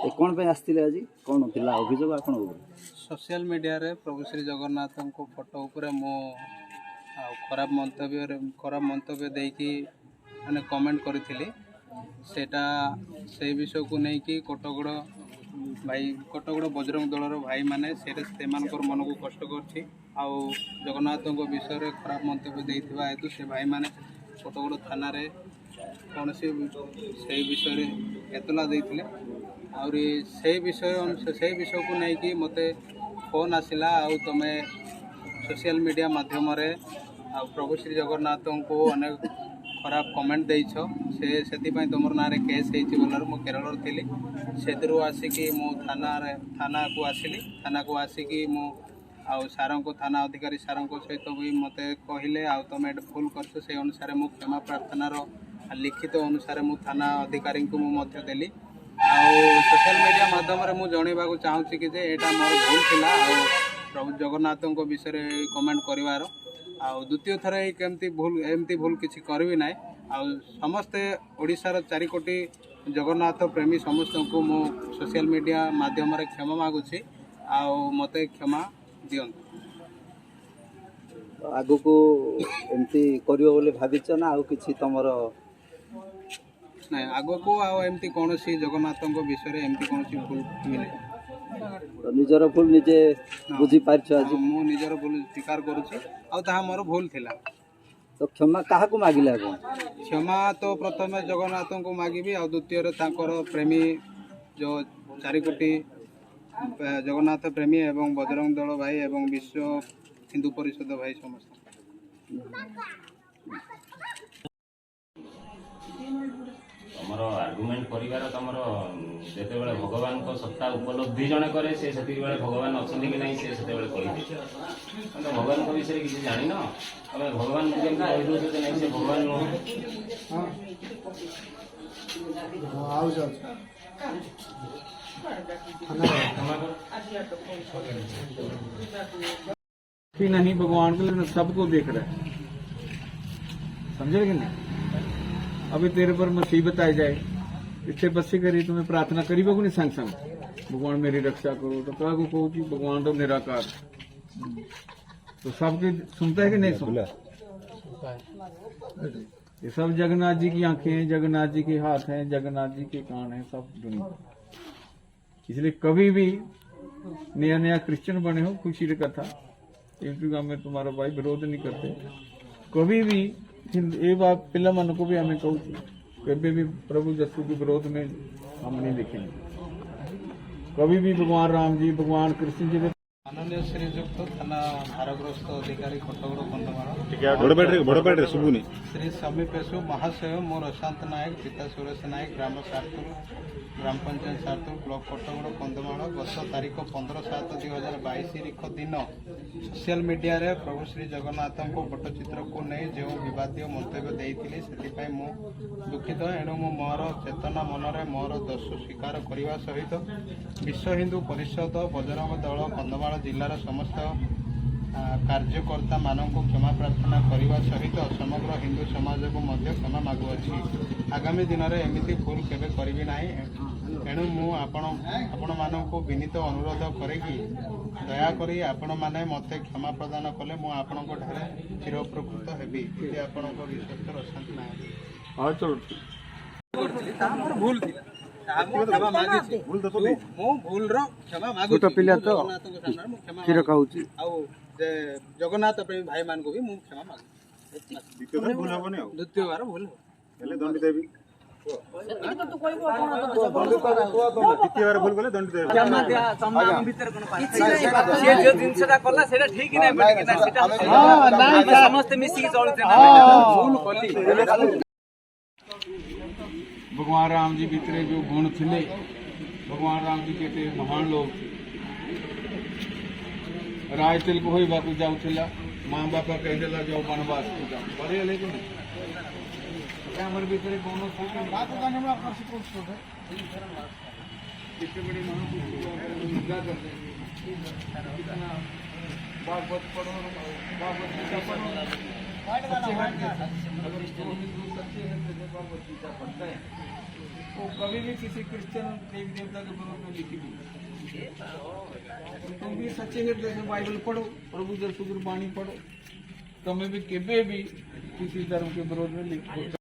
कौन पे आसते आज कौन थिला अभियोग आपण सोशल मीडिया रे प्रभु श्री जगन्नाथ को फोटो ऊपर मो खराब मंतव्य देकी मैंने कमेंट करी सेटा से विषय को नहीं कि कटगड़ भाई कटगड़ बजरंग दलर भाई माने से मन को कष्ट कर जगन्नाथ विषय में खराब मंतव्य देता हेतु से भाई माने कटगड़ थाना रे कौन से विषय एतला देते और से विषय को नहीं कि मते फोन आसला तुम सोशल मीडिया माध्यम प्रभु श्री जगन्नाथ को अनेक खराब कमेंट देछ से तुम ना केस होल मु केरल थी से आसिकी मु थाना को आसिली थाना को आसिकी मु सार को थाना अधिकारी सार सहित भी मत कहले तुम ये भूल कर से अनुसार मु क्षमा प्रार्थनार लिखित अनुसार मु थाना अधिकारी को मुझे देली सोशल मीडिया माध्यम मुझे जनवा चाहूँगी कि यहाँ मोर भूल थिला प्रभु जगन्नाथ विषय कमेंट कर द्वितीय थर केमती भूल किसी करी ना समस्ते ओडिशार 4 कोटी जगन्नाथ प्रेमी समस्त को मु सोशल मीडिया माध्यम क्षमा मागुची मत क्षमा दियंतु आगु को एमती करियो बोले भाबिच ना आउ किछि तमर नहीं आगु को एमती कौन सी जगन्नाथ विषय एमती कौन सी भूल मिले निजर भूल निजे बुझी पारछ आज मु निजर भूल स्वीकार करूची मोर भूल थिला तो क्षमा काहा को मागिला को क्षमा तो प्रथम जगन्नाथ को मागिबी द्वितीय प्रेमी जो 4 कोटी जगन्नाथ प्रेमी एवं बजरंग दल भाई एवं विश्व हिंदू परिषद भाई समस्त तुमर आर्गुमेंट कर तुमर जिते बड़े भगवान को सत्ता उपलब्धि जड़े करे से भगवान अच्छा कि नहीं से तुम भगवान को विषय किसी जान तुम भगवान को जमी कहीदे नहीं से भगवान कि नहीं भगवान को सबको देख रहा है, समझे कि नहीं। अभी तेरे पर मुसीबत आ जाए इतने बसे करी तुम्हें प्रार्थना करी नहीं संग संग भगवान मेरी रक्षा करो तो क्या को कहूँ कि भगवान तो निराकार तो सबके सुनता है कि नहीं सुनता। ये सब जगन्नाथ जी की आंखें हैं, जगन्नाथ जी के हाथ हैं, जगन्नाथ जी के कान हैं, सब दुनिया। इसलिए कभी भी नया नया क्रिश्चियन बने हो खुशी की कथा में तुम्हारा भाई विरोध नहीं करते कभी भी ये बात पिला मन को भी हमें कहूँ कभी भी प्रभु जस्सू के विरोध में हम नहीं देखेंगे कभी भी भगवान राम जी भगवान कृष्ण जी माननीय श्रीजुक्त थाना भारग्रस्त अधिकारी कटगड़ कंधमाल श्री समीपेशु महाशय मोर अशांत नायक पिता सुरेश नायक ग्राम सारतुर ग्राम पंचायत सारतुर ब्लॉक कटगड़ कंधमाल गत तारीख 15/7/2022 दिन सोशल मीडिया रे प्रभु श्री जगन्नाथ को पट्टचित्र को नहीं जो विवादीय मंतव्य देइथिले सेतिपय मु दुखित एणु मु मोर चेतना मनरे मोर दोष स्वीकार करने सहित विश्व हिंदू परिषद बजरंग दल कंधमाल जिलार समस्त कार्यकर्ता मानक क्षमा प्रार्थना करने सहित समग्र हिंदू समाज को क्षमा मागुअछि। आगामी दिन में एमती भूल केबे करिबि नाही एणु मु आपण मानक विनीत अनुरोध करे कि दयाकोरी आपण माने मते क्षमा प्रदान कले मु आपणको ठारे चिरउपकृत हेबि जे आपणको विश्वास अशांति नाही। हाँ चलो करथिली ता मोर भूल थिला क्षमा मागिछि मु भूल रो क्षमा मागु छोटा पिला तो क्षीर खाउची जे जगन्नाथ प्रेमी भाई मान को भी मु क्षमा मागु द्वितीय भूल हबने द्वितीय बार भूल हेले दंड देबी द्वितीय बार भूल गले दंड देबी क्षमा दिया सम्मान भीतर कोन पाछ से जे जिनसटा कला सेटा ठीक नै बट कि सेटा हां समस्त मिसी चलते भूल कली। भगवान राम जी भीतर जो गुण थे भगवान राम जी के महान लोग थे राज तिलक हो जाऊला माँ बापा कहदेला जाओ वनवास को जाओ बड़े हेले कि नहीं भीतर गुण भागवत पढ़ो भागवत गीता पढ़ो सच्चे है अगर सच्चे है तो भागवत गीता पढ़ता है वो कभी भी किसी क्रिश्चियन देवी देवता के विरोध में लिखी नहीं। तुम भी सच्चे हृदय से बाइबल पढ़ो, प्रभु यीशु की वाणी पढ़ो, तुम्हें भी केबे भी किसी धर्म के विरोध में लिखो।